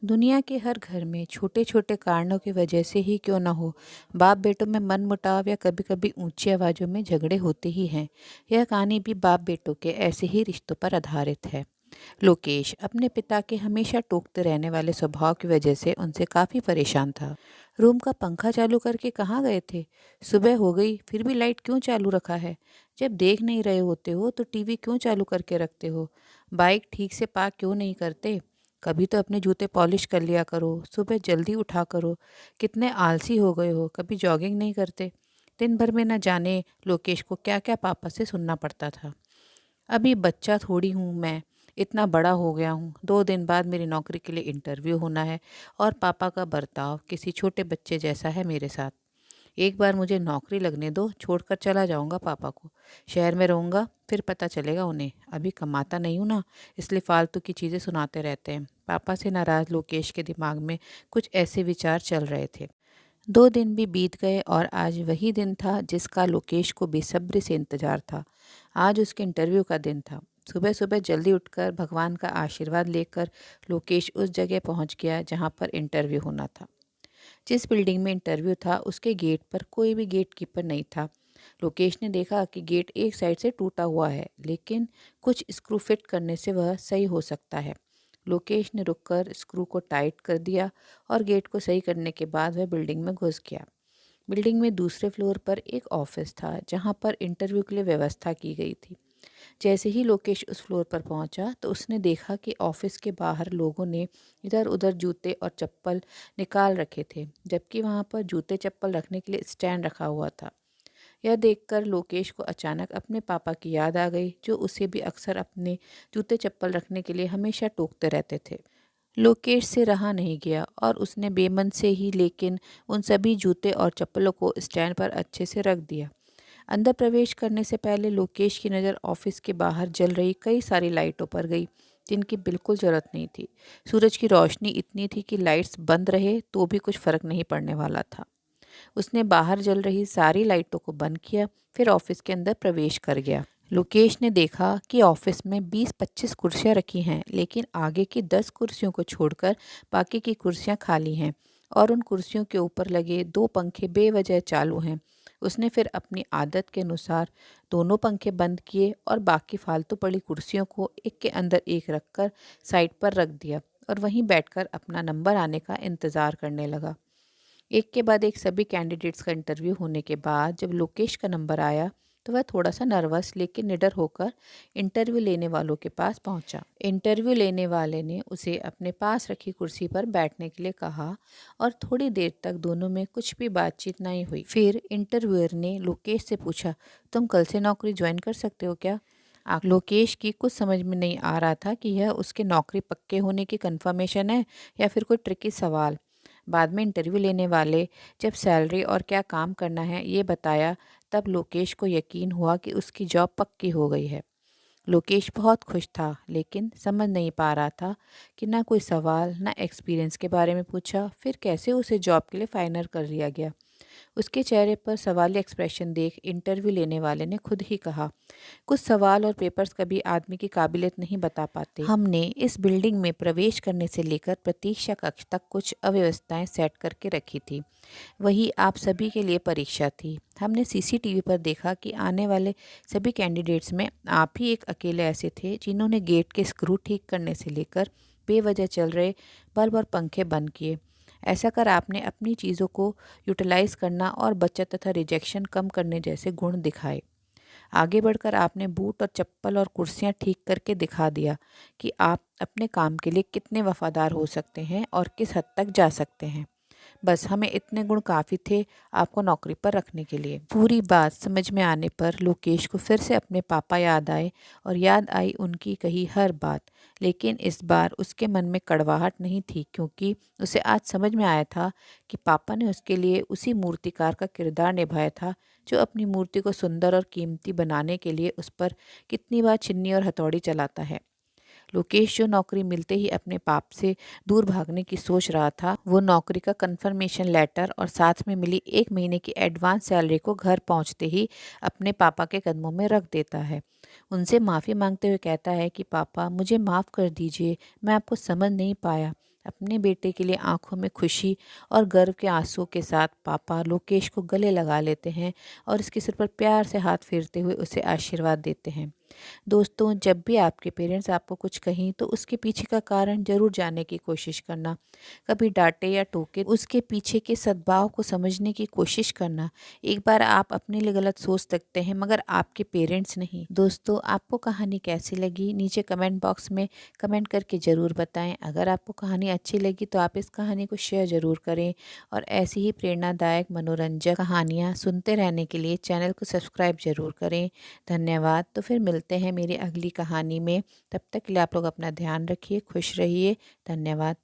दुनिया के हर घर में छोटे छोटे कारणों की वजह से ही क्यों ना हो, बाप बेटों में मनमुटाव या कभी कभी ऊंची आवाज़ों में झगड़े होते ही हैं। यह कहानी भी बाप बेटों के ऐसे ही रिश्तों पर आधारित है। लोकेश अपने पिता के हमेशा टोकते रहने वाले स्वभाव की वजह से उनसे काफ़ी परेशान था। रूम का पंखा चालू करके कहाँ गए थे? सुबह हो गई फिर भी लाइट क्यों चालू रखा है? जब देख नहीं रहे होते हो तो टीवी क्यों चालू करके रखते हो? बाइक ठीक से पार्क क्यों नहीं करते? कभी तो अपने जूते पॉलिश कर लिया करो, सुबह जल्दी उठा करो। कितने आलसी हो गए हो, कभी जॉगिंग नहीं करते? दिन भर में न जाने लोकेश को क्या क्या पापा से सुनना पड़ता था। अभी बच्चा थोड़ी हूँ मैं, इतना बड़ा हो गया हूँ। 2 दिन बाद मेरी नौकरी के लिए इंटरव्यू होना है और पापा का बर्ताव किसी छोटे बच्चे जैसा है मेरे साथ। एक बार मुझे नौकरी लगने दो, छोड़कर चला जाऊंगा पापा को। शहर में रहूंगा, फिर पता चलेगा उन्हें। अभी कमाता नहीं हूँ ना, इसलिए फालतू की चीज़ें सुनाते रहते हैं। पापा से नाराज लोकेश के दिमाग में कुछ ऐसे विचार चल रहे थे। 2 दिन भी बीत गए और आज वही दिन था जिसका लोकेश को बेसब्री से इंतजार था। आज उसके इंटरव्यू का दिन था। सुबह सुबह जल्दी उठकर भगवान का आशीर्वाद लेकर लोकेश उस जगह पहुंच गया जहां पर इंटरव्यू होना था। जिस बिल्डिंग में इंटरव्यू था उसके गेट पर कोई भी गेट कीपर नहीं था। लोकेश ने देखा कि गेट एक साइड से टूटा हुआ है, लेकिन कुछ स्क्रू फिट करने से वह सही हो सकता है। लोकेश ने रुककर स्क्रू को टाइट कर दिया और गेट को सही करने के बाद वह बिल्डिंग में घुस गया। बिल्डिंग में दूसरे फ्लोर पर एक ऑफिस था जहां पर इंटरव्यू के लिए व्यवस्था की गई थी। जैसे ही लोकेश उस फ्लोर पर पहुंचा तो उसने देखा कि ऑफिस के बाहर लोगों ने इधर उधर जूते और चप्पल निकाल रखे थे, जबकि वहां पर जूते चप्पल रखने के लिए स्टैंड रखा हुआ था। यह देखकर लोकेश को अचानक अपने पापा की याद आ गई, जो उसे भी अक्सर अपने जूते चप्पल रखने के लिए हमेशा टोकते रहते थे। लोकेश से रहा नहीं गया और उसने बेमन से ही लेकिन उन सभी जूते और चप्पलों को स्टैंड पर अच्छे से रख दिया। अंदर प्रवेश करने से पहले लोकेश की नज़र ऑफिस के बाहर जल रही कई सारी लाइटों पर गई, जिनकी बिल्कुल ज़रूरत नहीं थी। सूरज की रोशनी इतनी थी कि लाइट्स बंद रहे तो भी कुछ फर्क नहीं पड़ने वाला था। उसने बाहर जल रही सारी लाइटों को बंद किया, फिर ऑफिस के अंदर प्रवेश कर गया। लोकेश ने देखा कि ऑफिस में 20-25 कुर्सियां रखी हैं, लेकिन आगे की 10 कुर्सियों को छोड़कर बाकी की कुर्सियां खाली हैं और उन कुर्सियों के ऊपर लगे 2 पंखे बेवजह चालू हैं। उसने फिर अपनी आदत के अनुसार दोनों पंखे बंद किए और बाकी फालतू पड़ी कुर्सियों को एक के अंदर एक रखकर साइड पर रख दिया और वहीं बैठकर अपना नंबर आने का इंतज़ार करने लगा। एक के बाद एक सभी कैंडिडेट्स का इंटरव्यू होने के बाद जब लोकेश का नंबर आया तो वह थोड़ा सा नर्वस लेकिन निडर होकर इंटरव्यू लेने वालों के पास पहुंचा। इंटरव्यू लेने वाले ने उसे अपने पास रखी कुर्सी पर बैठने के लिए कहा और थोड़ी देर तक दोनों में कुछ भी बातचीत नहीं हुई। फिर इंटरव्यूअर ने लोकेश से पूछा, तुम कल से नौकरी ज्वाइन कर सकते हो क्या? लोकेश की कुछ समझ में नहीं आ रहा था कि यह उसके नौकरी पक्के होने की कंफर्मेशन है या फिर कोई ट्रिकी सवाल। बाद में इंटरव्यू लेने वाले जब सैलरी और क्या काम करना है ये बताया, तब लोकेश को यकीन हुआ कि उसकी जॉब पक्की हो गई है। लोकेश बहुत खुश था, लेकिन समझ नहीं पा रहा था कि ना कोई सवाल ना एक्सपीरियंस के बारे में पूछा, फिर कैसे उसे जॉब के लिए फाइनल कर लिया गया। उसके चेहरे पर सवाली एक्सप्रेशन देख इंटरव्यू लेने वाले ने खुद ही कहा, कुछ सवाल और पेपर्स कभी आदमी की काबिलियत नहीं बता पाते। हमने इस बिल्डिंग में प्रवेश करने से लेकर प्रतीक्षा कक्ष तक कुछ अव्यवस्थाएं सेट करके रखी थी। वही आप सभी के लिए परीक्षा थी। हमने सीसीटीवी पर देखा कि आने वाले सभी कैंडिडेट्स में आप ही एक अकेले ऐसे थे जिन्होंने गेट के स्क्रू ठीक करने से लेकर बेवजह चल रहे बल्ब और पंखे बंद किए। ऐसा कर आपने अपनी चीज़ों को यूटिलाइज करना और बचत तथा रिजेक्शन कम करने जैसे गुण दिखाए। आगे बढ़कर आपने बूट और चप्पल और कुर्सियां ठीक करके दिखा दिया कि आप अपने काम के लिए कितने वफादार हो सकते हैं और किस हद तक जा सकते हैं। बस हमें इतने गुण काफ़ी थे आपको नौकरी पर रखने के लिए। पूरी बात समझ में आने पर लोकेश को फिर से अपने पापा याद आए और याद आई उनकी कही हर बात। लेकिन इस बार उसके मन में कड़वाहट नहीं थी, क्योंकि उसे आज समझ में आया था कि पापा ने उसके लिए उसी मूर्तिकार का किरदार निभाया था जो अपनी मूर्ति को सुंदर और कीमती बनाने के लिए उस पर कितनी बार छिन्नी और हथौड़ी चलाता है। लोकेश जो नौकरी मिलते ही अपने पाप से दूर भागने की सोच रहा था, वो नौकरी का कंफर्मेशन लेटर और साथ में मिली 1 महीने की एडवांस सैलरी को घर पहुंचते ही अपने पापा के कदमों में रख देता है। उनसे माफ़ी मांगते हुए कहता है कि पापा मुझे माफ़ कर दीजिए, मैं आपको समझ नहीं पाया। अपने बेटे के लिए आंखों में खुशी और गर्व के आंसुओं के साथ पापा लोकेश को गले लगा लेते हैं और उसके सिर पर प्यार से हाथ फेरते हुए उसे आशीर्वाद देते हैं। दोस्तों, जब भी आपके पेरेंट्स आपको कुछ कहें तो उसके पीछे का कारण ज़रूर जानने की कोशिश करना। कभी डांटे या टोके, उसके पीछे के सद्भाव को समझने की कोशिश करना। एक बार आप अपने लिए गलत सोच सकते हैं, मगर आपके पेरेंट्स नहीं। दोस्तों, आपको कहानी कैसी लगी नीचे कमेंट बॉक्स में कमेंट करके ज़रूर बताएं। अगर आपको कहानी अच्छी लगी तो आप इस कहानी को शेयर ज़रूर करें और ऐसी ही प्रेरणादायक मनोरंजक कहानियाँ सुनते रहने के लिए चैनल को सब्सक्राइब ज़रूर करें। धन्यवाद। तो फिर मिलते हैं मेरी अगली कहानी में। तब तक के लिए आप लोग अपना ध्यान रखिए, खुश रहिए। धन्यवाद।